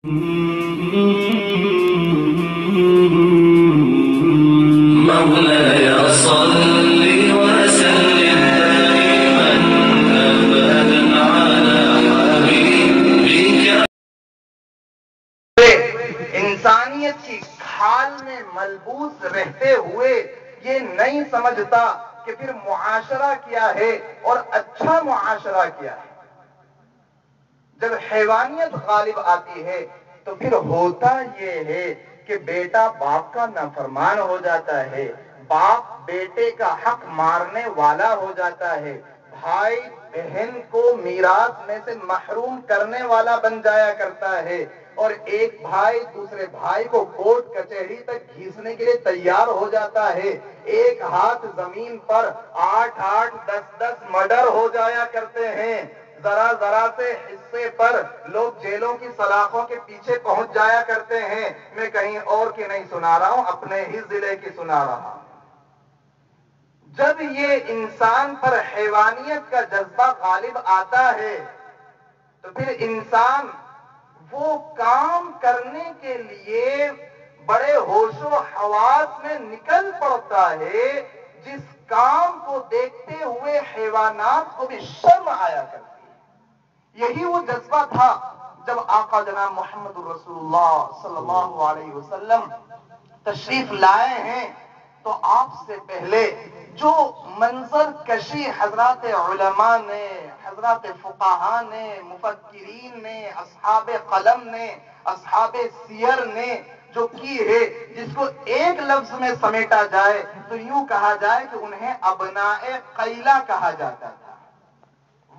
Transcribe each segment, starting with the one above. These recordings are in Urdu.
مولاي صل وسلم دائما ابدا على حبيبك. انسانیت کی کھال میں ملبوس رہتے ہوئے یہ نہیں سمجھتا کہ پھر معاشرہ کیا ہے اور اچھا معاشرہ کیا ہے. جب حیوانیت غالب آتی ہے تو پھر ہوتا یہ ہے کہ بیٹا باپ کا نافرمان ہو جاتا ہے، باپ بیٹے کا حق مارنے والا ہو جاتا ہے، بھائی بہن کو میراث میں سے محروم کرنے والا بن جایا کرتا ہے، اور ایک بھائی دوسرے بھائی کو کورٹ کچہری تک گھیسنے کے لیے تیار ہو جاتا ہے. ایک ہاتھ زمین پر 8-8 10-10 مرڈر ہو جایا کرتے ہیں. ذرا ذرا سے حصے پر لوگ جیلوں کی سلاخوں کے پیچھے پہنچ جایا کرتے ہیں. میں کہیں اور کی نہیں سنا رہا ہوں، اپنے ہی ضلع کی سنا رہا ہوں. جب یہ انسان پر حیوانیت کا جذبہ غالب آتا ہے تو پھر انسان وہ کام کرنے کے لیے بڑے ہوش و حواس میں نکل پڑتا ہے جس کام کو دیکھتے ہوئے حیوانات کو بھی شرم آیا کرتی ہے. یہی وہ جذبہ تھا جب آقا جناب محمد رسول اللہ صلی اللہ علیہ وسلم تشریف لائے ہیں تو آپ سے پہلے جو منظر کشی حضرات علماء نے، حضرات فقہاء نے، مفکرین نے، اصحاب قلم نے، اصحاب سیر نے جو کی ہے، جس کو ایک لفظ میں سمیٹا جائے تو یوں کہا جائے کہ انہیں ابناء قیلہ کہا جاتا تھا.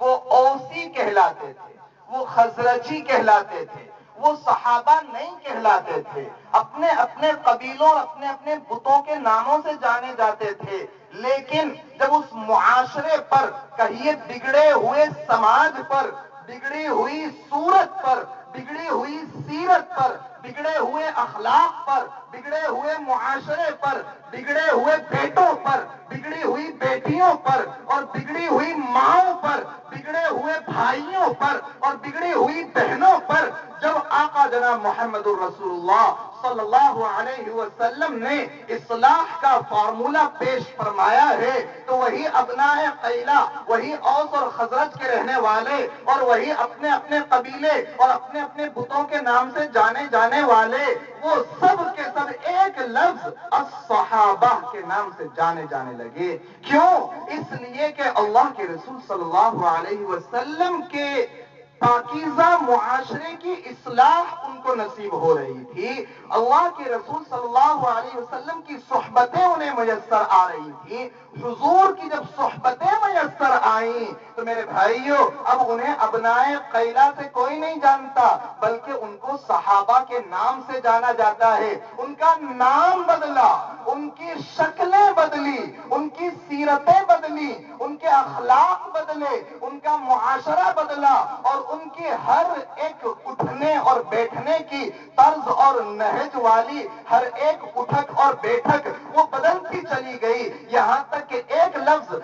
وہ اوسی کہلاتے تھے، وہ خزرجی کہلاتے تھے، وہ صحابہ نہیں کہلاتے تھے. اپنے اپنے قبیلوں اور اپنے اپنے بتوں کے ناموں سے جانے جاتے تھے. لیکن جب اس معاشرے پر، کہیے بگڑے ہوئے سماج پر، بگڑی ہوئی صورت پر، بگڑی ہوئی سیرت پر، بگڑے ہوئے اخلاق پر، بگڑے ہوئے معاشرے پر، بگڑے ہوئے بیٹوں پر، بگڑی ہوئی بیٹیوں پر، اور بگڑی ہوئی ماؤں پر، بگڑے ہوئے بھائیوں پر اور بگڑی ہوئی بہنوں پر جب آقا جناب محمد الرسول اللہ صلی اللہ علیہ وسلم نے اصلاح کا فارمولہ پیش فرمایا ہے تو وہی ابناء قیلہ، وہی اوس اور خزرج کے رہنے والے اور وہی اپنے اپنے قبیلے اور اپنے اپنے بتوں کے نام سے جانے جانے والے، وہ سب کے سب ایک لفظ الصحابہ کے نام سے جانے جانے لگے. کیوں؟ اس لیے کہ اللہ کے رسول صلی اللہ علیہ وسلم کے پاکیزہ معاشرے کی اصلاح ان کو نصیب ہو رہی تھی. اللہ کے رسول صلی اللہ علیہ وسلم کی صحبتیں انہیں میسر آ رہی تھی. حضور کی جب صحبتیں میسر آئیں تو میرے بھائیوں اب انہیں ابناء قیلہ سے کوئی نہیں جانتا بلکہ ان کو صحابہ کے نام سے جانا جاتا ہے. ان کا نام بدلا، ان کی شکلیں بدلی، ان کی سیرتیں بدلی، ان کے اخلاق بدلے، ان کا معاشرہ بدلا اور ان کی ہر ایک اٹھنے اور بیٹھنے کی طرز اور نہج والی ہر ایک اٹھک اور بیٹھک وہ بدلتی چلی گئی. یہاں تک کہ ایک لفظ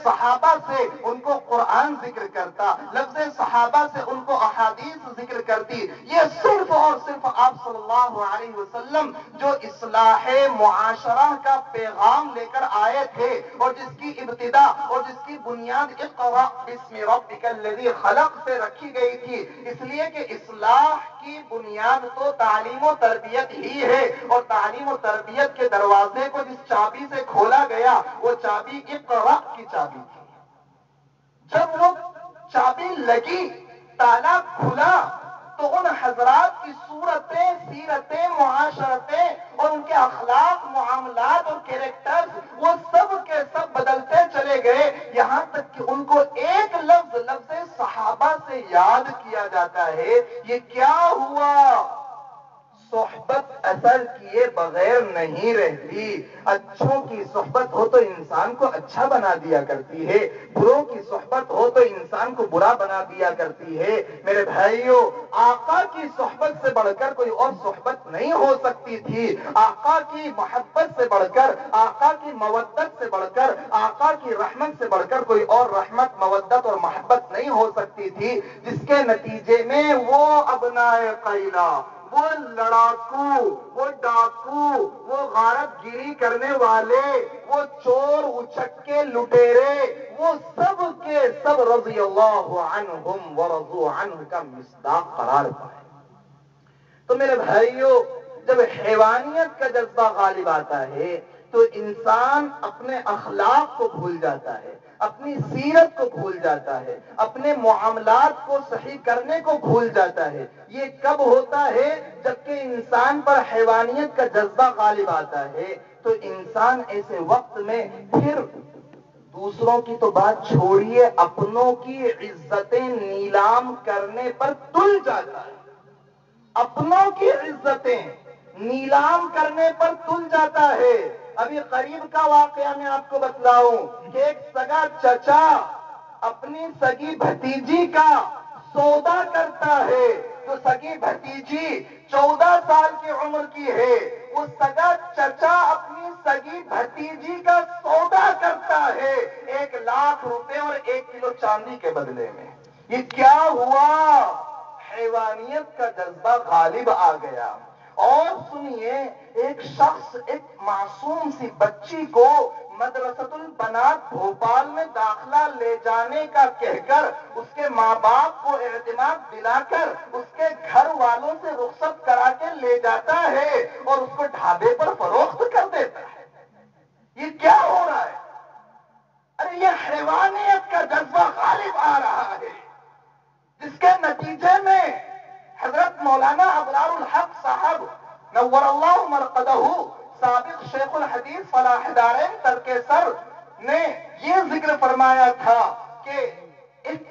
صحابہ سے ان کو قرآن ذکر کرتا، لفظ صحابہ سے ان کو احادیث ذکر کرتی. یہ صرف اور صرف آپ صلی اللہ علیہ وسلم جو اصلاح معاشرہ کا پیغام لے کر آئے تھے اور جس کی ابتدا اور جس کی بنیاد اقرأ باسم ربک الذی خلق سے رکھی گئی تھی. اس لیے کہ اصلاح کی بنیاد تو تعلیم و تربیت ہی ہے اور تعلیم و تربیت کے دروازے کو جس چابی سے کھولا گیا وہ چابی اقرأ کی چابی تھی. جب وہ چابی لگی، تالا کھلا تو ان حضرات کی صورتیں، سیرتیں، معاشرتیں اور ان کے اخلاق، معاملات اور کیریکٹر وہ سب کے سب بدلتے چلے گئے. یہاں تک کہ ان کو ایک لفظ صحابہ سے یاد کیا جاتا ہے. یہ کیا ہوا؟ صحبت اثر کیے بغیر نہیں رہتی. اچھوں کی صحبت ہو تو انسان کو اچھا بنا دیا کرتی ہے، بروں کی صحبت ہو تو انسان کو برا بنا دیا کرتی ہے. میرے بھائیوں، آقا کی صحبت سے بڑھ کر کوئی اور صحبت نہیں ہو سکتی تھی. آقا کی محبت سے بڑھ کر، آقا کی مودت سے بڑھ کر، آقا کی رحمت سے بڑھ کر کوئی اور رحمت، مودت اور محبت نہیں ہو سکتی تھی، جس کے نتیجے میں وہ ابنائے قیلا، وہ لڑاکو، وہ ڈاکو، وہ غارت گیری کرنے والے، وہ چور اچکے لٹیرے، وہ سب کے سب رضی اللہ عنہم ورضوا عنہ کا مصداق قرار پائے. تو میرے بھائیوں، جب حیوانیت کا جذبہ غالب آتا ہے تو انسان اپنے اخلاق کو بھول جاتا ہے، اپنی سیرت کو بھول جاتا ہے، اپنے معاملات کو صحیح کرنے کو بھول جاتا ہے. یہ کب ہوتا ہے؟ جبکہ انسان پر حیوانیت کا جذبہ غالب آتا ہے. تو انسان ایسے وقت میں پھر دوسروں کی تو بات چھوڑیے، اپنوں کی عزتیں نیلام کرنے پر تل جاتا ہے. اپنوں کی عزتیں نیلام کرنے پر تل جاتا ہے. ابھی قریب کا واقعہ میں آپ کو بتلاؤں کہ ایک سگا چچا اپنی سگی بھتیجی کا سودا کرتا ہے. تو سگی بھتیجی 14 سال کی عمر کی ہے، وہ سگا چچا اپنی سگی بھتیجی کا سودا کرتا ہے 1 لاکھ روپے اور 1 کلو چاندی کے بدلے میں. یہ کیا ہوا؟ حیوانیت کا جذبہ غالب آ گیا. اور سنیے، ایک شخص ایک معصوم سی بچی کو مدرسۃ البنات بھوپال میں داخلہ لے جانے کا کہہ کر اس کے ماں باپ کو اعتماد دلا کر اس کے گھر والوں سے رخصت کرا کے لے جاتا ہے اور اس کو ڈھابے پر فروخت کر دیتا ہے. یہ کیا ہو رہا ہے؟ ارے یہ حیوانیت کا جذبہ غالب آ رہا ہے، جس کے نتیجے میں حضرت مولانا ابرار الحق صاحب نور اللہ مرقدہ، سابق شیخ الحدیث فلاح دارین ترکسر نے یہ ذکر فرمایا تھا کہ ایک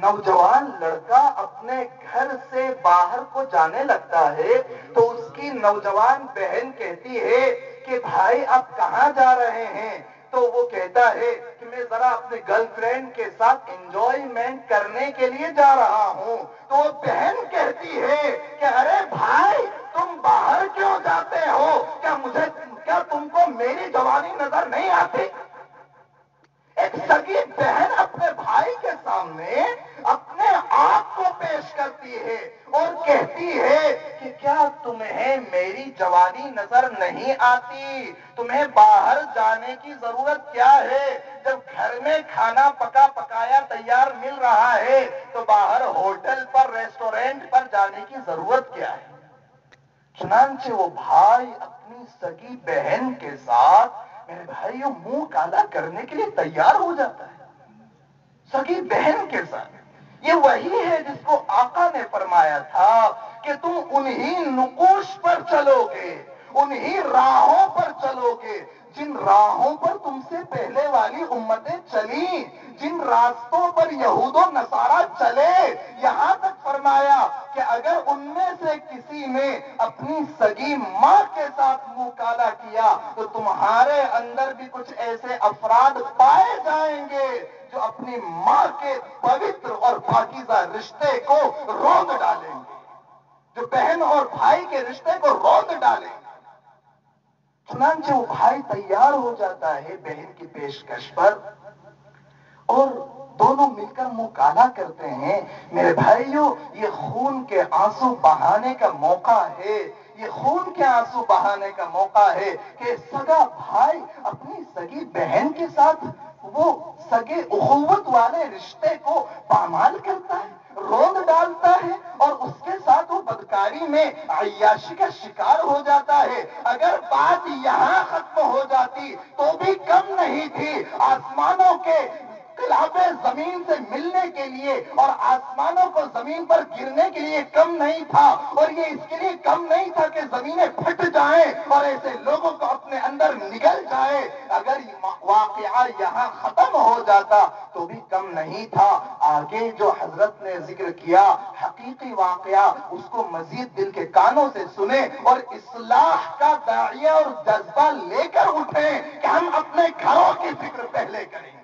نوجوان لڑکا اپنے گھر سے باہر کو جانے لگتا ہے تو اس کی نوجوان بہن کہتی ہے کہ بھائی آپ کہاں جا رہے ہیں؟ تو وہ کہتا ہے کہ میں ذرا اپنے گرل فرینڈ کے ساتھ انجوائمنٹ کرنے کے لیے جا رہا ہوں. تو وہ بہن کہتی ہے کہ ارے بھائی تم باہر کیوں جاتے ہو؟ کیا تم کو میری جوانی نظر نہیں آتی؟ ایک سگی بہن اپنے بھائی کے سامنے اپنے آپ کو پیش کرتی ہے اور کہتی ہے کہ کیا تمہیں میری جوانی نظر نہیں آتی؟ تمہیں باہر جانے کی ضرورت کیا ہے؟ جب گھر میں کھانا پکا پکایا تیار مل رہا ہے تو باہر ہوٹل پر، ریسٹورینٹ پر جانے کی ضرورت کیا ہے؟ چنانچہ وہ بھائی اپنی سگی بہن کے ساتھ میرے بھائیوں منہ کالا کرنے کے لیے تیار ہو جاتا ہے، سگی بہن کے ساتھ. یہ وہی ہے جس کو آقا نے فرمایا تھا کہ تم انہی نقوش پر چلو گے، انہی راہوں پر چلو گے جن راہوں پر تم سے پہلے والی امتیں چلیں، جن راستوں پر یہود و نصارہ چلے. یہاں تک فرمایا کہ اگر ان میں سے کسی نے اپنی سگی ماں کے ساتھ منہ کالا کیا تو تمہارے اندر بھی کچھ ایسے افراد پائے جائیں گے جو اپنی ماں کے پوتر اور پاکیزہ رشتے کو روند ڈالیں گے، جو بہن اور بھائی کے رشتے کو روند ڈالیں گے. چنانچہ وہ بھائی تیار ہو جاتا ہے بہن کی پیشکش پر اور دونوں مل کر منہ کالا کرتے ہیں. میرے بھائیوں، یہ خون کے آنسو بہانے کا موقع ہے، یہ خون کے آنسو بہانے کا موقع ہے کہ سگا بھائی اپنی سگی بہن کے ساتھ وہ سگے اخوت والے رشتے کو پامال کرتا ہے، روند ڈالتا ہے اور اس کے ساتھ وہ بدکاری میں عیاشی کا شکار ہو جاتا ہے. اگر بات یہاں ختم ہو جاتی تو بھی کم نہیں تھی. آسمانوں کے خلاف زمین سے ملنے کے لیے اور آسمانوں کو زمین پر گرنے کے لیے کم نہیں تھا، اور یہ اس کے لیے کم نہیں تھا کہ زمینیں پھٹ جائیں اور ایسے لوگوں کو اپنے اندر نگل جائے۔ اگر واقعہ یہاں ختم ہو جاتا تو بھی کم نہیں تھا۔ آگے جو حضرت نے ذکر کیا حقیقی واقعہ، اس کو مزید دل کے کانوں سے سنیں اور اصلاح کا داعیہ اور جذبہ لے کر اٹھیں کہ ہم اپنے گھروں کی فکر پہلے کریں گے،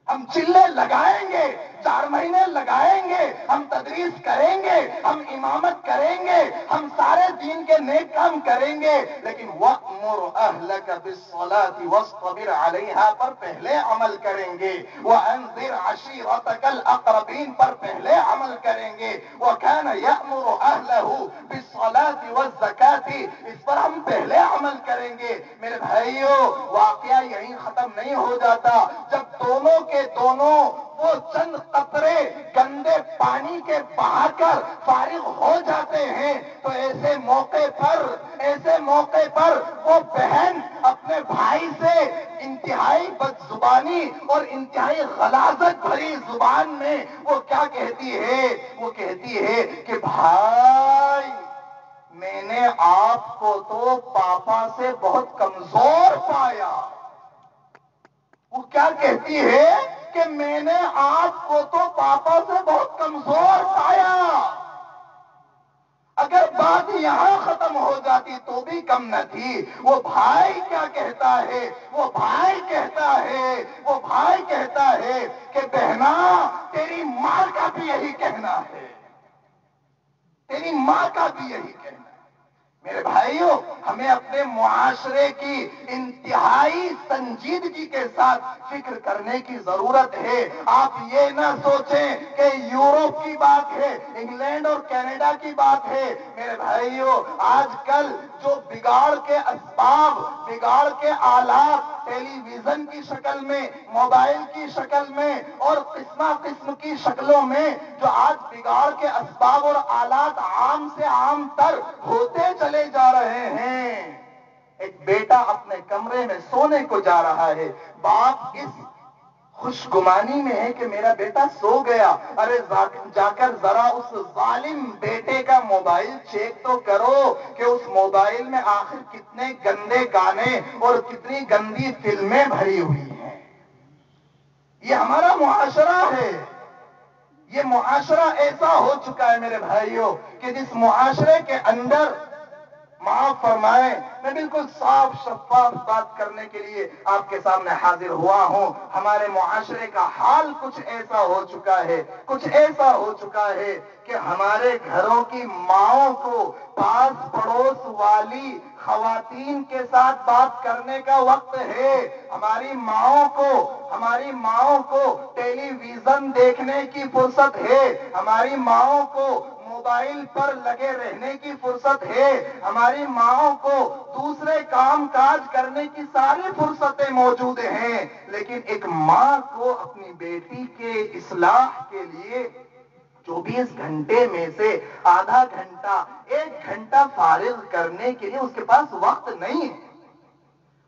ہم چلے لگائیں گے، 4 مہینے لگائیں گے، ہم تدریس کریں گے، ہم امامت کریں گے، ہم سارے دین کے نیک کام کریں گے، لیکن وَأْمُرْ أَهْلَكَ بِالصَّلَاةِ وَاصْطَبِرْ عَلَيْهَا پر پہلے عمل کریں گے، وَأَنذِرْ عَشِيرَتَكَ الْأَقْرَبِينَ پر پہلے عمل کریں گے، وَكَانَ يَأْمُرُ أَهْلَهُ بِالصَّلَاةِ وَالزَّكَاةِ اس پر ہم پہلے عمل کریں گے۔ میرے بھائیو، واقعہ یہیں ختم نہیں ہو جاتا، جب دونوں کے دونوں وہ چند قطرے گندے پانی کے بہا کر فارغ ہو جاتے ہیں تو ایسے موقع پر وہ بہن اپنے بھائی سے انتہائی بدزبانی اور انتہائی غلاظت بھری زبان میں وہ کیا کہتی ہے؟ وہ کہتی ہے کہ بھائی، میں نے آپ کو تو پاپا سے بہت کمزور پایا۔ وہ کیا کہتی ہے کہ میں نے آپ کو تو پاپا سے بہت کمزور پایا۔ اگر بات یہاں ختم ہو جاتی تو بھی کم نہ تھی۔ وہ بھائی کیا کہتا ہے؟ وہ بھائی کہتا ہے کہ بہنا، تیری ماں کا بھی یہی کہنا ہے، تیری ماں کا بھی یہی کہنا ہے۔ میرے بھائیوں، ہمیں اپنے معاشرے کی انتہائی سنجیدگی کے ساتھ فکر کرنے کی ضرورت ہے۔ آپ یہ نہ سوچیں کہ یورپ کی بات ہے، انگلینڈ اور کینیڈا کی بات ہے۔ میرے بھائیوں، آج کل جو بگاڑ کے اسباب، بگاڑ کے آلات ٹیلی ویژن کی شکل میں، موبائل کی شکل میں اور قسم کی شکلوں میں جو آج بگاڑ کے اسباب اور آلات عام سے عام تر ہوتے چلے جا رہے ہیں۔ ایک بیٹا اپنے کمرے میں سونے کو جا رہا ہے، باپ اس خوش گمانی میں ہے کہ میرا بیٹا سو گیا۔ ارے جا کر ذرا اس ظالم بیٹے کا موبائل چیک تو کرو کہ اس موبائل میں آخر کتنے گندے گانے اور کتنی گندی فلمیں بھری ہوئی ہیں۔ یہ ہمارا معاشرہ ہے۔ یہ معاشرہ ایسا ہو چکا ہے میرے بھائیوں کہ جس معاشرے کے اندر، معاف فرمائیں، میں بالکل صاف شفاف بات کرنے کے لیے آپ کے سامنے حاضر ہوا ہوں، ہمارے معاشرے کا حال کچھ ایسا ہو چکا ہے کہ ہمارے گھروں کی ماؤں کو پاس پڑوس والی خواتین کے ساتھ بات کرنے کا وقت ہے۔ ہماری ماؤں کو ٹیلی ویژن دیکھنے کی فرصت ہے، ہماری ماؤں کو موبائل پر لگے رہنے کی فرصت ہے، ہماری ماؤں کو دوسرے کام کاج کرنے کی ساری فرصتیں موجود ہیں، لیکن ایک ماں کو اپنی بیٹی کے اصلاح کے لیے 24 گھنٹے میں سے آدھا گھنٹہ، 1 گھنٹہ فارغ کرنے کے لیے اس کے پاس وقت نہیں ہے۔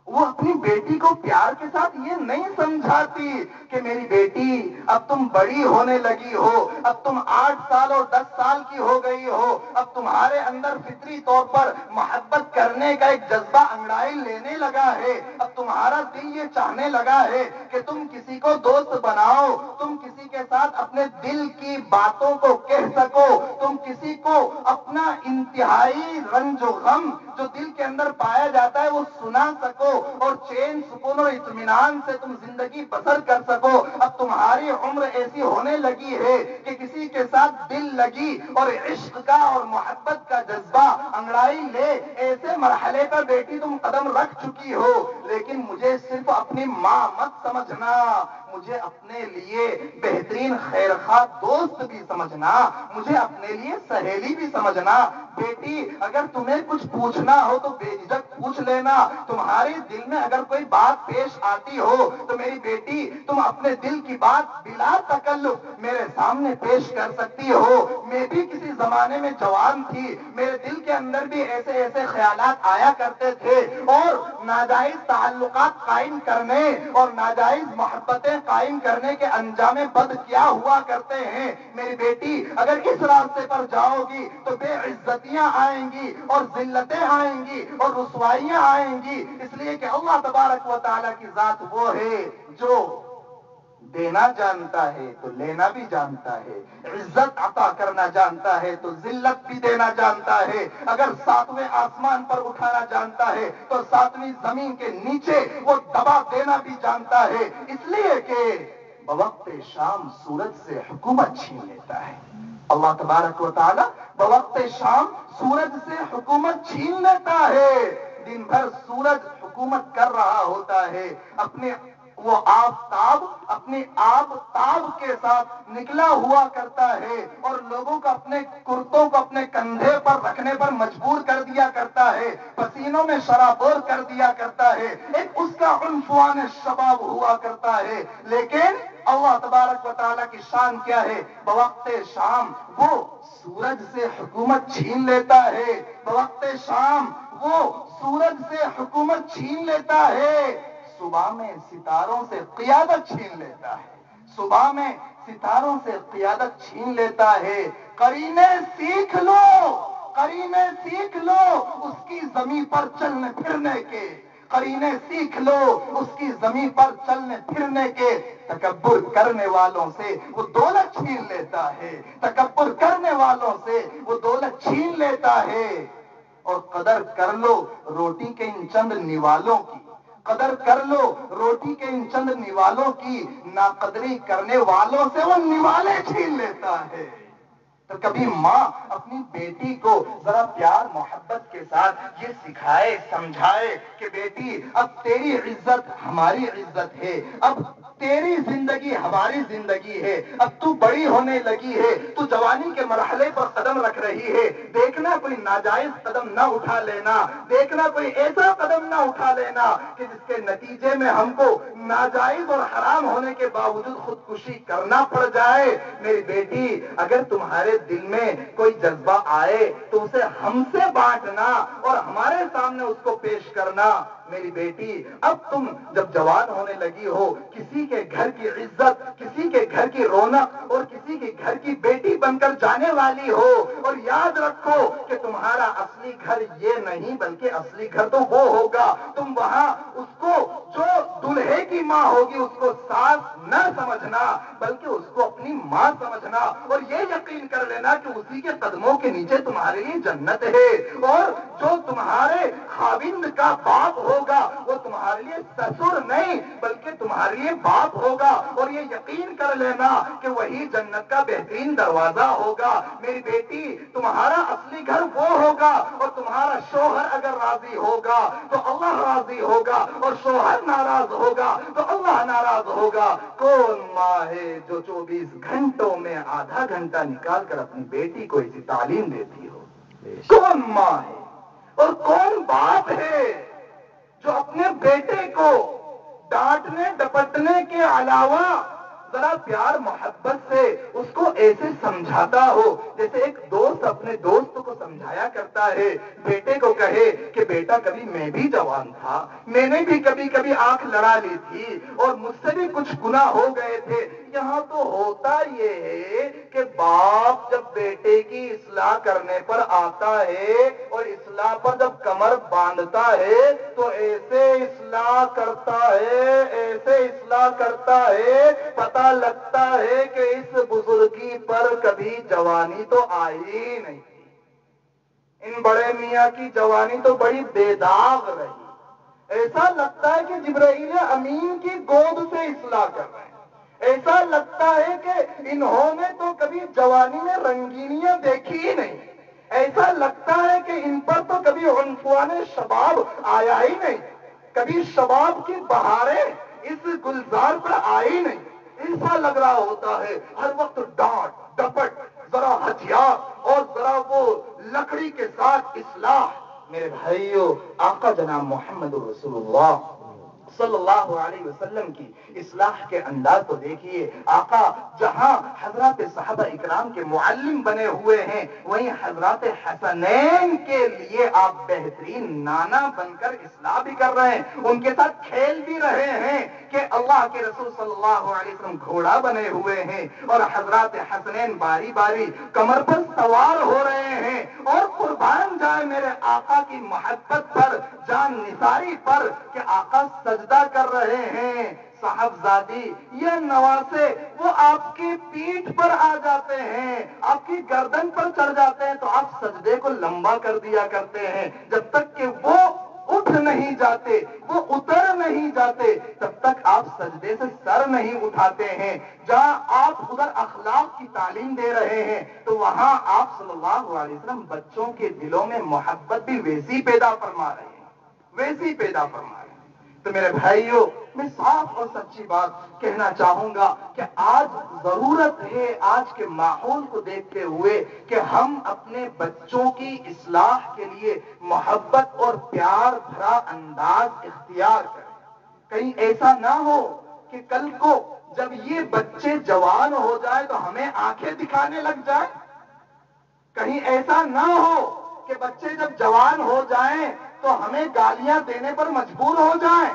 وہ اپنی بیٹی کو پیار کے ساتھ یہ نہیں سمجھاتی کہ میری بیٹی اب تم بڑی ہونے لگی ہو، اب تم 8 سال اور 10 سال کی ہو گئی ہو، اب تمہارے اندر فطری طور پر محبت کرنے کا ایک جذبہ انگڑائی لینے لگا ہے، اب تمہارا دل یہ چاہنے لگا ہے کہ تم کسی کو دوست بناؤ، تم کسی کے ساتھ اپنے دل کی باتوں کو کہہ سکو، تم کسی کو اپنا انتہائی رنج و غم جو دل کے اندر پایا جاتا ہے وہ سنا سکو اور چین سکون اور اطمینان سے تم زندگی بسر کر سکو۔ اب تمہاری عمر ایسی ہونے لگی ہے کہ کسی کے ساتھ دل لگی اور عشق کا اور محبت کا جذبہ انگڑائی لے، ایسے مرحلے پر بیٹی تم قدم رکھ چکی ہو۔ لیکن مجھے صرف اپنی ماں مت سمجھنا، مجھے اپنے لیے بہترین خیرخواہ دوست بھی سمجھنا، مجھے اپنے لیے سہیلی بھی سمجھنا۔ بیٹی، اگر تمہیں کچھ پوچھنا ہو تو بے جھجک پوچھ لینا، تمہارے دل میں اگر کوئی بات پیش آتی ہو تو میری بیٹی تم اپنے دل کی بات بلا تکلف میرے سامنے پیش کر سکتی ہو۔ میں بھی کسی زمانے میں جوان تھی، میرے دل کے اندر بھی ایسے خیالات آیا کرتے تھے اور ناجائز تعلقات قائم کرنے اور ناجائز محبتیں قائم کرنے کے انجام بد کیا ہوا کرتے ہیں. میری بیٹی اگر اس راستے پر جاؤ گی تو بے عزتیاں آئیں گی اور ذلتیں آئیں گی اور رسوائیاں آئیں گی. اس لیے کہ اللہ تبارک و تعالیٰ کی ذات وہ ہے جو دینا جانتا ہے تو لینا بھی جانتا ہے، عزت عطا کرنا جانتا ہے تو ذلت بھی دینا جانتا ہے. اگر 7ویں آسمان پر اٹھانا جانتا ہے تو 7ویں زمین کے نیچے وہ دبا دینا بھی جانتا ہے. اس لیے کہ بوقت شام سورج سے حکومت چھین لیتا ہے. اللہ تبارک و تعالی بوقت شام سورج سے حکومت چھین لیتا ہے. دن بھر سورج حکومت کر رہا ہوتا ہے، اپنے وہ آفتاب اپنی آفتاب کے ساتھ نکلا ہوا کرتا ہے اور لوگوں کو اپنے کرتوں کو اپنے کندھے پر رکھنے پر مجبور کر دیا کرتا ہے، پسینوں میں شرابور کر دیا کرتا ہے. ایک اس کا عنفوان شباب ہوا کرتا ہے. لیکن اللہ تبارک و تعالیٰ کی شان کیا ہے؟ بوقت شام وہ سورج سے حکومت چھین لیتا ہے. بوقت شام وہ سورج سے حکومت چھین لیتا ہے. صبح میں ستاروں سے قیادت چھین لیتا ہے. صبح میں ستاروں سے قیادت چھین لیتا ہے. قرینے سیکھ لو، قرینے سیکھ لو اس کی زمین پر چلنے پھرنے کے. قرینے سیکھ لو اس کی زمین پر چلنے پھرنے کے. تکبر کرنے والوں سے وہ دولت چھین لیتا ہے. تکبر کرنے والوں سے وہ دولت چھین لیتا ہے. اور قدر کر لو روٹی کے ان چند نوالوں کی، قدر کر لو روٹی کے ان چند نوالوں کی. ناقدری کرنے والوں سے وہ نوالے چھین لیتا ہے. تو کبھی ماں اپنی بیٹی کو ذرا پیار محبت کے ساتھ یہ سکھائے سمجھائے کہ بیٹی اب تیری عزت ہماری عزت ہے، اب تیری زندگی ہماری زندگی ہے، اب تو بڑی ہونے لگی ہے، تو جوانی کے مرحلے پر قدم رکھ رہی ہے. دیکھنا کوئی ناجائز قدم نہ اٹھا لینا، دیکھنا کوئی ایسا قدم نہ اٹھا لینا کہ جس کے نتیجے میں ہم کو ناجائز اور حرام ہونے کے باوجود خودکشی کرنا پڑ جائے. میری بیٹی اگر تمہارے دل میں کوئی جذبہ آئے تو اسے ہم سے بانٹنا اور ہمارے سامنے اس کو پیش کرنا. میری بیٹی اب تم جب جوان ہونے لگی ہو، کسی کے گھر کی عزت، کسی کے گھر کی رونق اور کسی کے گھر کی بیٹی بن کر جانے والی ہو. اور یاد رکھو کہ تمہارا اصلی گھر یہ نہیں بلکہ اصلی گھر تو وہ ہوگا. تم وہاں اس کو جو دلہے کی ماں ہوگی اس کو ساس نہ سمجھنا بلکہ اس کو اپنی ماں سمجھنا. اور یہ یقین کر لینا کہ اسی کے قدموں کے نیچے تمہارے لیے جنت ہے. اور جو تمہارے خاوند کا باپ ہوگا وہ تمہارے لیے سسر نہیں بلکہ تمہارے لیے باپ ہوگا. اور یہ یقین کر لینا کہ وہی جنت کا بہترین دروازہ ہوگا. میری بیٹی تمہارا اصلی گھر وہ ہوگا اور تمہارا شوہر اگر راضی ہوگا تو اللہ راضی ہوگا اور شوہر ناراض ہوگا تو اللہ ناراض ہوگا. کون ماں ہے جو 24 گھنٹوں میں آدھا گھنٹہ نکال کر اپنی بیٹی کو ایسی تعلیم دیتی ہو؟ کون ماں ہے اور کون باپ ہے جو اپنے بیٹے کو ڈانٹنے ڈپٹنے کے علاوہ ذرا پیار محبت سے اس کو ایسے سمجھاتا ہو جیسے ایک دوست اپنے دوست کو سمجھایا کرتا ہے. بیٹے کو کہے کہ بیٹا کبھی میں بھی جوان تھا، میں نے بھی کبھی کبھی آنکھ لڑا لی تھی اور مجھ سے بھی کچھ گناہ ہو گئے تھے. یہاں تو ہوتا یہ ہے کہ باپ جب بیٹے کی اصلاح کرنے پر آتا ہے اور اصلاح پر جب کمر باندھتا ہے تو ایسے اصلاح کرتا ہے، ایسے اصلاح کرتا ہے، پتہ لگتا ہے کہ اس بزرگی پر کبھی جوانی تو آئی ہی نہیں تھی. ان بڑے میاں کی جوانی تو بڑی بے داغ رہی. ایسا لگتا ہے کہ جبرائیل امین کی گود سے اصلاح کر رہے ہیں. ایسا لگتا ہے کہ انہوں نے تو کبھی جوانی میں رنگینیاں دیکھی ہی نہیں. ایسا لگتا ہے کہ ان پر تو کبھی عنفوان شباب آیا ہی نہیں، کبھی شباب کی بہاریں اس گلزار پر آئی نہیں. ایسا لگ رہا ہوتا ہے ہر وقت ڈانٹ ڈپٹ، ذرا ہتھیار اور ذرا وہ لکڑی کے ساتھ اصلاح. میرے بھائیو، آقا جناب محمد رسول اللہ صلی اللہ علیہ وسلم کی اصلاح کے انداز کو دیکھیے. آقا جہاں حضرات صحابہ اکرام کے معلم بنے ہوئے ہیں، وہیں حضرات حسنین کے لیے آپ بہترین نانا بن کر اصلاح بھی کر رہے ہیں، ان کے ساتھ کھیل بھی رہے ہیں کہ اللہ کے رسول صلی اللہ علیہ وسلم گھوڑا بنے ہوئے ہیں اور حضرات حسنین باری باری کمر پر سوار ہو رہے ہیں، اور قربان جائے میرے آقا کی محبت پر، جان نثاری پر، کہ آقا سجدہ کر رہے ہیں، صاحبزادی یا نواسے وہ آپ کی پیٹھ پر آ جاتے ہیں، آپ کی گردن پر چڑھ جاتے ہیں، تو آپ سجدے کو لمبا کر دیا کرتے ہیں. جب تک کہ وہ اٹھ نہیں جاتے، وہ اتر نہیں جاتے، تب تک آپ سجدے سے سر نہیں اٹھاتے ہیں. جہاں آپ ادھر اخلاق کی تعلیم دے رہے ہیں، تو وہاں آپ صلی اللہ علیہ وسلم بچوں کے دلوں میں محبت بھی ویسی پیدا فرما رہے ہیں، ویسی پیدا فرما رہے ہیں. تو میرے بھائیوں، میں صاف اور سچی بات کہنا چاہوں گا کہ آج ضرورت ہے، آج کے ماحول کو دیکھتے ہوئے، کہ ہم اپنے بچوں کی اصلاح کے لیے محبت اور پیار بھرا انداز اختیار کریں. کہیں ایسا نہ ہو کہ کل کو جب یہ بچے جوان ہو جائے تو ہمیں آنکھیں دکھانے لگ جائیں. کہیں ایسا نہ ہو کہ بچے جب جوان ہو جائیں تو ہمیں گالیاں دینے پر مجبور ہو جائیں.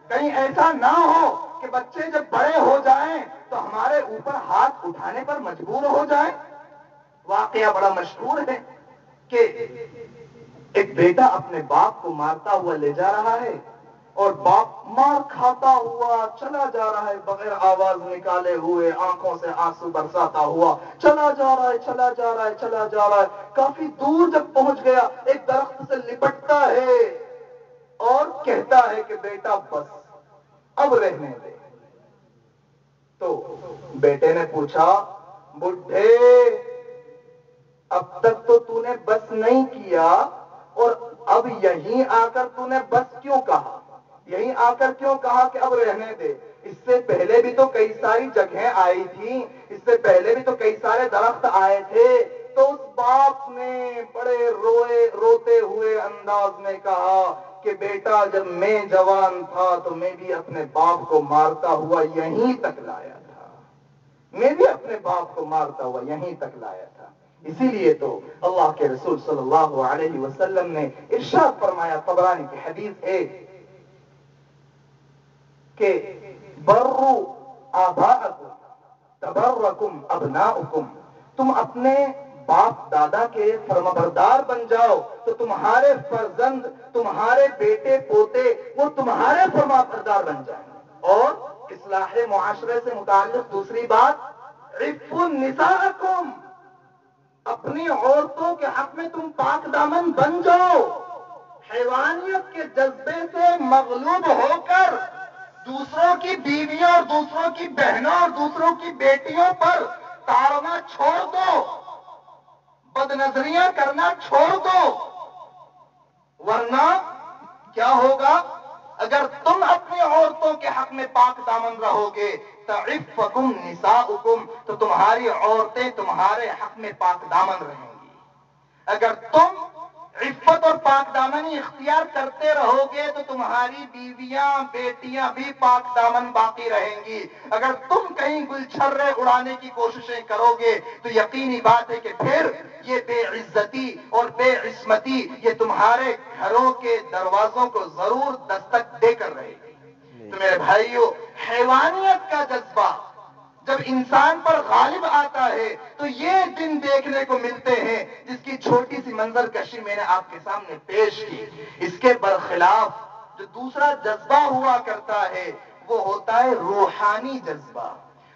کہیں ایسا نہ ہو کہ بچے جب بڑے ہو جائیں تو ہمارے اوپر ہاتھ اٹھانے پر مجبور ہو جائیں. واقعہ بڑا مشہور ہے کہ ایک بیٹا اپنے باپ کو مارتا ہوا لے جا رہا ہے، اور باپ مار کھاتا ہوا چلا جا رہا ہے، بغیر آواز نکالے ہوئے، آنکھوں سے آنسو برساتا ہوا چلا جا رہا ہے، چلا جا رہا ہے، چلا جا رہا ہے. کافی دور جب پہنچ گیا، ایک درخت سے لپٹتا ہے اور کہتا ہے کہ بیٹا بس اب رہنے دے. تو بیٹے نے پوچھا، بڈھے اب تک تو نے بس نہیں کیا، اور اب یہیں آ کر تو نے بس کیوں کہا؟ یہیں آ کر کیوں کہا کہ اب رہنے دے؟ اس سے پہلے بھی تو کئی ساری جگہیں آئی تھی، اس سے پہلے بھی تو کئی سارے درخت آئے تھے. تو اس باپ نے بڑے روتے ہوئے انداز میں کہا کہ بیٹا جب میں جوان تھا تو میں بھی اپنے باپ کو مارتا ہوا یہیں تک لایا تھا، میں بھی اپنے باپ کو مارتا ہوا یہیں تک لایا تھا. اسی لیے تو اللہ کے رسول صلی اللہ علیہ وسلم نے ارشاد فرمایا، طبرانی کی حدیث ہے کہ برو آباءکم تبرکم ابناؤکم، تم اپنے باپ دادا کے فرمانبردار بن جاؤ تو تمہارے فرزند، تمہارے بیٹے پوتے وہ تمہارے فرمانبردار بن جائیں. اور اصلاح معاشرے سے متعلق دوسری بات، عفوا نساءکم، اپنی عورتوں کے حق میں تم پاک دامن بن جاؤ. حیوانیت کے جذبے سے مغلوب ہو کر دوسروں کی بیویوں اور دوسروں کی بہنوں اور دوسروں کی بیٹیوں پر تاڑنا چھوڑ دو، بد نظریاں کرنا چھوڑ دو. ورنہ کیا ہوگا؟ اگر تم اپنی عورتوں کے حق میں پاک دامن رہو گے تعفکم نساؤکم، تو تمہاری عورتیں تمہارے حق میں پاک دامن رہیں گی. اگر تم عفت اور پاک دامنی اختیار کرتے رہو گے تو تمہاری بیویاں بیٹیاں بھی پاک دامن باقی رہیں گی. اگر تم کہیں گلچھرے اڑانے کی کوششیں کرو گے تو یقینی بات ہے کہ پھر یہ بے عزتی اور بے عصمتی یہ تمہارے گھروں کے دروازوں کو ضرور دستک دے کر رہے گی. تو میرے بھائیوں، حیوانیت کا جذبہ جب انسان پر غالب آتا ہے تو یہ دن دیکھنے کو ملتے ہیں جس کی چھوٹی سی منظر کشی میں نے آپ کے سامنے پیش کی. اس کے برخلاف جو دوسرا جذبہ ہوا کرتا ہے وہ ہوتا ہے روحانی جذبہ.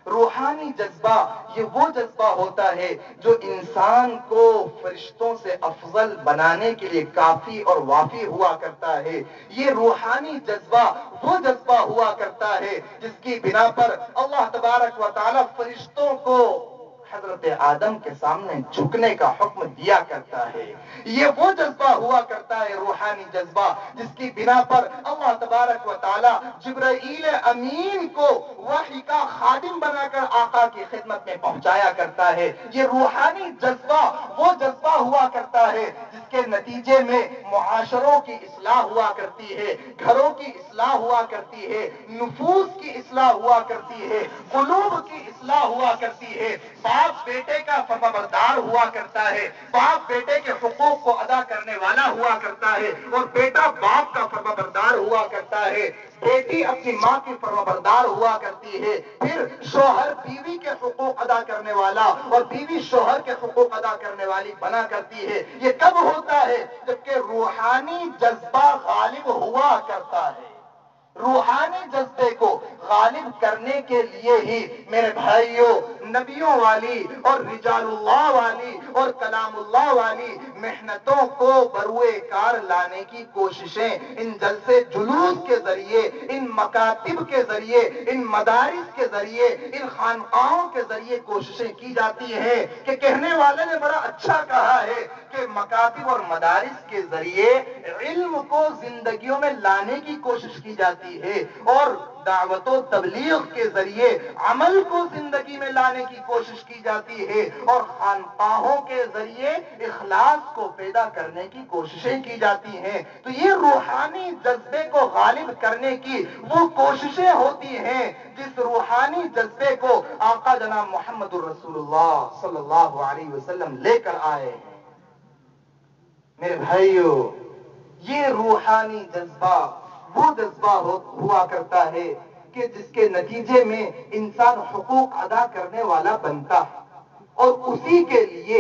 روحانی جذبہ یہ وہ جذبہ ہوتا ہے جو انسان کو فرشتوں سے افضل بنانے کے لیے کافی اور وافی ہوا کرتا ہے. یہ روحانی جذبہ وہ جذبہ ہوا کرتا ہے جس کی بنا پر اللہ تبارک و تعالی فرشتوں کو حضرت آدم کے سامنے جھکنے کا حکم دیا کرتا ہے. یہ وہ جذبہ ہوا کرتا ہے روحانی جذبہ جس کی بنا پر اللہ تبارک و تعالی جبرائیل امین کو وحی کا خادم بنا کر آقا کی خدمت میں پہنچایا کرتا ہے. یہ روحانی جذبہ وہ جذبہ ہوا کرتا ہے جس کے نتیجے میں معاشروں کی اصلاح ہوا کرتی ہے, گھروں کی اصلاح ہوا کرتی ہے, نفوس کی اصلاح ہوا کرتی ہے, قلوب کی اصلاح ہوا کرتی ہے. باپ بیٹے کا فرمانبردار ہوا کرتا ہے, باپ بیٹے کے حقوق کو ادا کرنے والا ہوا کرتا ہے, اور بیٹا باپ کا فرمانبردار ہوا کرتا ہے, بیٹی اپنی ماں کی فرمانبردار ہوا کرتی ہے, پھر شوہر بیوی کے حقوق ادا کرنے والا اور بیوی شوہر کے حقوق ادا کرنے والی بنا کرتی ہے. یہ کب ہوتا ہے؟ جبکہ روحانی جذبہ غالب ہوا کرتا ہے. روحانی جذبے کو غالب کرنے کے لیے ہی میرے بھائیوں نبیوں والی اور رجال اللہ والی اور کلام اللہ والی محنتوں کو بروئے کار لانے کی کوششیں ان جلسے جلوس کے ذریعے, ان مکاتب کے ذریعے, ان مدارس کے ذریعے, ان خانقاہوں کے ذریعے کوششیں کی جاتی ہیں کہ کہنے والے نے بڑا اچھا کہا ہے کہ مکاتب اور مدارس کے ذریعے علم کو زندگیوں میں لانے کی کوشش کی جاتی ہے, اور دعوت و تبلیغ کے ذریعے عمل کو زندگی میں لانے کی کوشش کی جاتی ہے, اور خانقاہوں کے ذریعے اخلاص کو پیدا کرنے کی کوششیں کی جاتی ہیں. تو یہ روحانی جذبے کو غالب کرنے کی وہ کوششیں ہوتی ہیں جس روحانی جذبے کو آقا جناب محمد الرسول اللہ صلی اللہ علیہ وسلم لے کر آئے ہیں. میرے بھائیو, یہ روحانی جذبہ وہ جذبہ ہوا کرتا ہے کہ جس کے نتیجے میں انسان حقوق ادا کرنے والا بنتا ہے, اور اسی کے لیے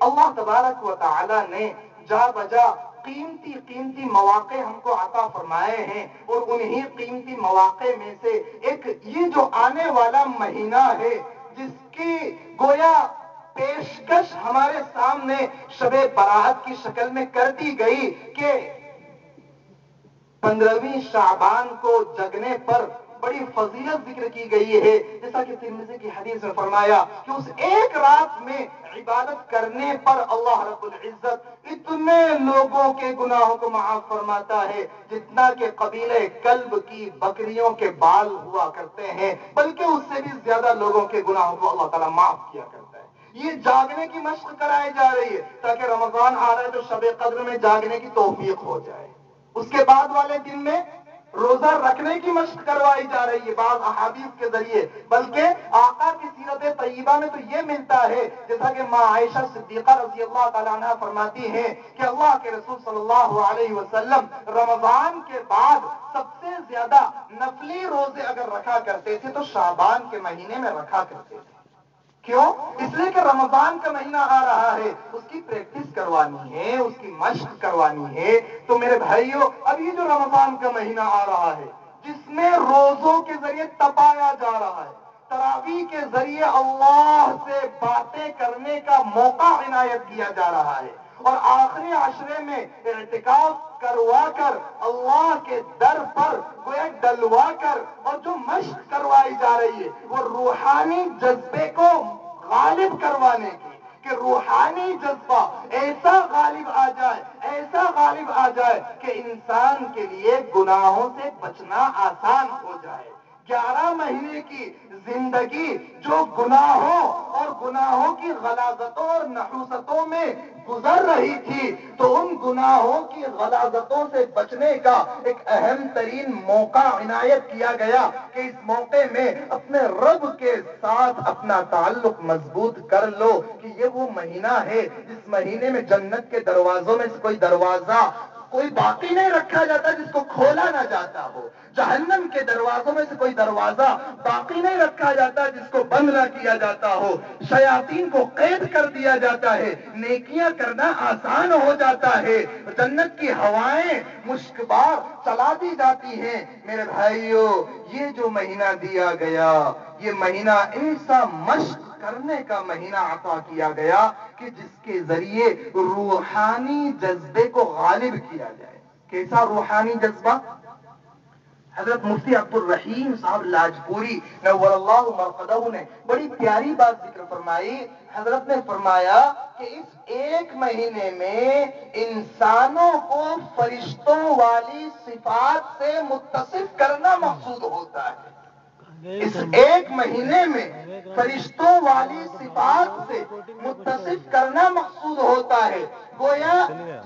اللہ تبارک و تعالی نے جا بجا قیمتی مواقع ہم کو عطا فرمائے ہیں, اور انہی قیمتی مواقع میں سے ایک یہ جو آنے والا مہینہ ہے جس کی گویا پیشکش ہمارے سامنے شب برات کی شکل میں کر دی گئی کہ 15ویں شعبان کو جگنے پر بڑی فضیلت ذکر کی گئی ہے, جیسا کہ ترمذی کی حدیث میں فرمایا کہ اس ایک رات میں عبادت کرنے پر اللہ رب العزت اتنے لوگوں کے گناہوں کو معاف فرماتا ہے جتنا کہ قبیلہ کلب کی بکریوں کے بال ہوا کرتے ہیں, بلکہ اس سے بھی زیادہ لوگوں کے گناہوں کو اللہ تعالیٰ معاف کیا کرتا ہے. یہ جاگنے کی مشق کرائی جا رہی ہے تاکہ رمضان آ رہا ہے تو شب قدر میں جاگنے کی توفیق ہو جائے. اس کے بعد والے دن میں روزہ رکھنے کی مشق کروائی جا رہی ہے بعض احادیث کے ذریعے, بلکہ آقا کی سیرت طیبہ میں تو یہ ملتا ہے جیسا کہ ماں عائشہ صدیقہ رضی اللہ تعالیٰ عنہ فرماتی ہیں کہ اللہ کے رسول صلی اللہ علیہ وسلم رمضان کے بعد سب سے زیادہ نفلی روزے اگر رکھا کرتے تھے تو شعبان کے مہینے میں رکھا کرتے تھے. کیوں؟ اس لیے کہ رمضان کا مہینہ آ رہا ہے, اس کی پریکٹس کروانی ہے, اس کی مشق کروانی ہے. تو میرے بھائیوں, اب یہ جو رمضان کا مہینہ آ رہا ہے جس میں روزوں کے ذریعے تپایا جا رہا ہے, تراویح کے ذریعے اللہ سے باتیں کرنے کا موقع عنایت کیا جا رہا ہے, اور آخری عشرے میں اعتکاف کروا کر اللہ کے در پر گویا ڈلوا کر اور جو مشق کروائی جا رہی ہے وہ روحانی جذبے کو غالب کروانے کی, کہ روحانی جذبہ ایسا غالب آ جائے, ایسا غالب آ جائے کہ انسان کے لیے گناہوں سے بچنا آسان ہو جائے. 11 مہینے کی زندگی جو گناہوں اور گناہوں کی غلاظتوں اور نحوستوں میں گزر رہی تھی, تو ان گناہوں کی غلاظتوں سے بچنے کا ایک اہم ترین موقع عنایت کیا گیا کہ اس موقع میں اپنے رب کے ساتھ اپنا تعلق مضبوط کر لو, کہ یہ وہ مہینہ ہے جس مہینے میں جنت کے دروازوں میں سے کوئی دروازہ کوئی باقی نہیں رکھا جاتا جس کو کھولا نہ جاتا ہو, جہنم کے دروازوں میں سے کوئی دروازہ باقی نہیں رکھا جاتا جس کو بند نہ کیا جاتا ہو, شیاطین کو قید کر دیا جاتا ہے, نیکیاں کرنا آسان ہو جاتا ہے, جنت کی ہوائیں مشکبار چلا دی جاتی ہیں. میرے بھائیوں, یہ جو مہینہ دیا گیا یہ مہینہ ایسا مشق کرنے کا مہینہ عطا کیا گیا کہ جس کے ذریعے روحانی جذبے کو غالب کیا جائے. کیسا روحانی جذبہ؟ حضرت مفتی عبد الرحیم صاحب لاجپوری نور اللہ مرقدہ نے بڑی پیاری بات ذکر فرمائی. حضرت نے فرمایا کہ اس ایک مہینے میں انسانوں کو فرشتوں والی صفات سے متصف کرنا مقصود ہوتا ہے. اس ایک مہینے میں فرشتوں والی صفات سے متصف کرنا مقصود ہوتا ہے. گویا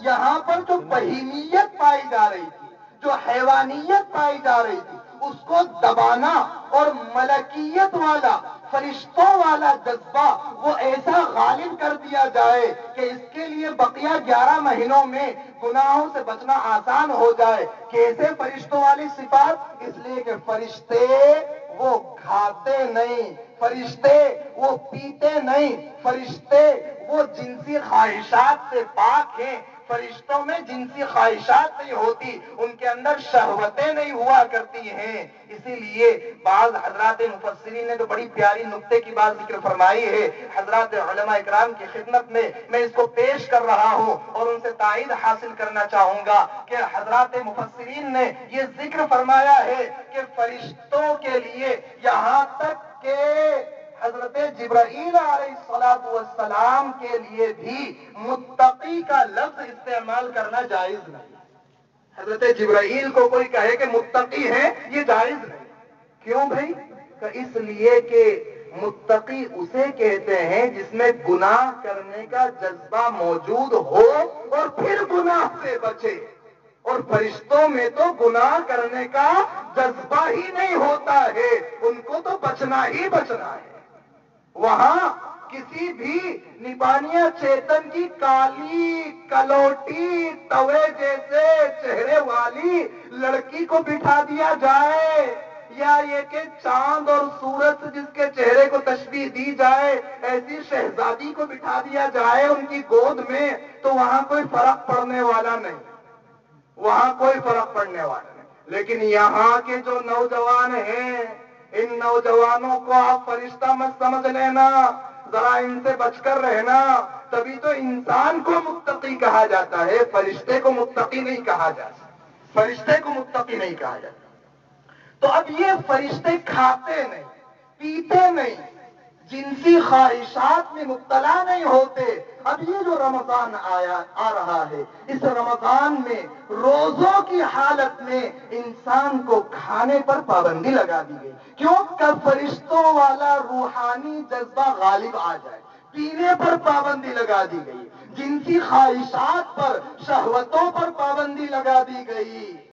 یہاں پر جو بہیمیت پائی جا رہی تھی، جو حیوانیت پائی جا رہی تھی، اس کو دبانا اور ملکیت والا فرشتوں والا جذبہ وہ ایسا غالب کر دیا جائے کہ اس کے لیے بقیہ 11 مہینوں میں گناہوں سے بچنا آسان ہو جائے. کیسے فرشتوں والی صفات؟ اس لیے کہ فرشتے وہ کھاتے نہیں، فرشتے وہ پیتے نہیں، فرشتے وہ جنسی خواہشات سے پاک ہیں. فرشتوں میں جنسی خواہشات نہیں ہوتی، ان کے اندر شہوتیں نہیں ہوا کرتی ہیں. اسی لیے بعض حضرات مفسرین نے تو بڑی پیاری نقطے کی بات ذکر فرمائی ہے. حضرات علماء اکرام کی خدمت میں اس کو پیش کر رہا ہوں اور ان سے تائید حاصل کرنا چاہوں گا کہ حضرات مفسرین نے یہ ذکر فرمایا ہے کہ فرشتوں کے لیے یہاں تک کہ حضرت جبرائیل علیہ السلام کے لیے بھی متقی کا لفظ استعمال کرنا جائز نہیں. حضرت جبرائیل کو کوئی کہے کہ متقی ہے، یہ جائز نہیں. کیوں بھائی؟ کہ اس لیے کہ متقی اسے کہتے ہیں جس میں گناہ کرنے کا جذبہ موجود ہو اور پھر گناہ سے بچے. اور فرشتوں میں تو گناہ کرنے کا جذبہ ہی نہیں ہوتا ہے، ان کو تو بچنا ہی بچنا ہے. وہاں کسی بھی نبانیہ چیتن کی کالی کلوٹی توے جیسے چہرے والی لڑکی کو بٹھا دیا جائے، یا یہ کہ چاند اور سورج جس کے چہرے کو تشبیہ دی جائے ایسی شہزادی کو بٹھا دیا جائے ان کی گود میں، تو وہاں کوئی فرق پڑنے والا نہیں، وہاں کوئی فرق پڑنے والا نہیں. لیکن یہاں کے جو نوجوان ہیں، ان نوجوانوں کو آپ فرشتہ مت سمجھ لینا، ذرا ان سے بچ کر رہنا. تبھی تو انسان کو متقی کہا جاتا ہے، فرشتے کو متقی نہیں کہا جاتا، فرشتے کو متقی نہیں کہا جاتا. تو اب یہ فرشتے کھاتے نہیں، پیتے نہیں، جنسی خواہشات میں مبتلا نہیں ہوتے. اب یہ جو رمضان آ رہا ہے، اس رمضان میں روزوں کی حالت میں انسان کو کھانے پر پابندی لگا دی گئی. کیوں؟ کہ فرشتوں والا روحانی جذبہ غالب آ جائے. پینے پر پابندی لگا دی گئی، جنسی خواہشات پر، شہوتوں پر پابندی لگا دی گئی.